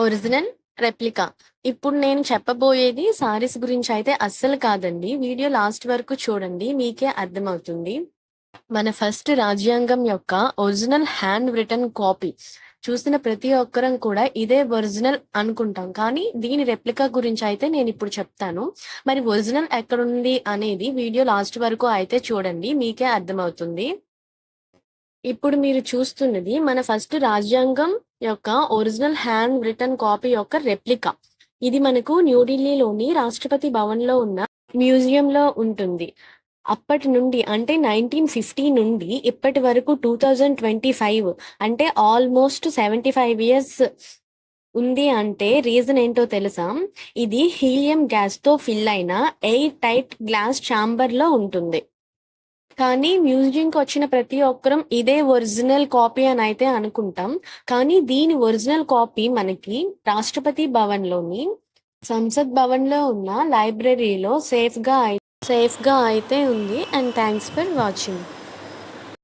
Original, replica. ఇప్పుడు నేను చెప్పబోయేది సారీస్ గురించి అయితే అస్సలు కాదండి. వీడియో లాస్ట్ వరకు చూడండి. మీకే అర్థమవుతుంది. మన ఫస్ట్ రాజ్యాంగం యొక్క ఒరిజినల్ హ్యాండ్ రిటన్ కాపీ చూసిన ప్రతి ఒక్కరం కూడా ఇదే ఒరిజినల్ అనుకుంటాం. కానీ దీని రెప్లికా గురించి అయితే నేను ఇప్పుడు చెప్తాను. మరి ఒరిజినల్ ఎక్కడుంది అనేది వీడియో లాస్ట్ వరకు అయితే చూడండి. మీకే అర్థమవుతుంది. ఇప్పుడు మీరు చూస్తున్నది మన ఫస్ట్ రాజ్యాంగం యొక్క ఒరిజినల్ హ్యాండ్ రిటన్ కాపీ యొక్క రెప్లికా. ఇది మనకు న్యూఢిల్లీలోని రాష్ట్రపతి భవన్‌లో ఉన్న మ్యూజియంలో ఉంటుంది. అప్పటి నుండి అంటే 1950 నుండి ఇప్పటి వరకు 2025 అంటే ఆల్మోస్ట్ 75 ఇయర్స్ ఉంది అంటే రీజన్ ఏంటో తెలుసా? ఇది హీలియం గ్యాస్‌తో ఫిల్ అయిన ఎయిర్ టైట్ గ్లాస్ ఛాంబర్‌లో ఉంటుంది. కానీ మ్యూజియంకొచ్చిన ప్రతి ఒక్కరం ఇదే ఒరిజినల్ కాపీ అని అయితే అనుకుంటాం. కానీ దీని ఒరిజినల్ కాపీ మనకి రాష్ట్రపతి భవన్‌లోని సంసద్ భవన్‌లో ఉన్న లైబ్రరీలో సేఫ్‌గా అయితే ఉంది. And thanks for watching.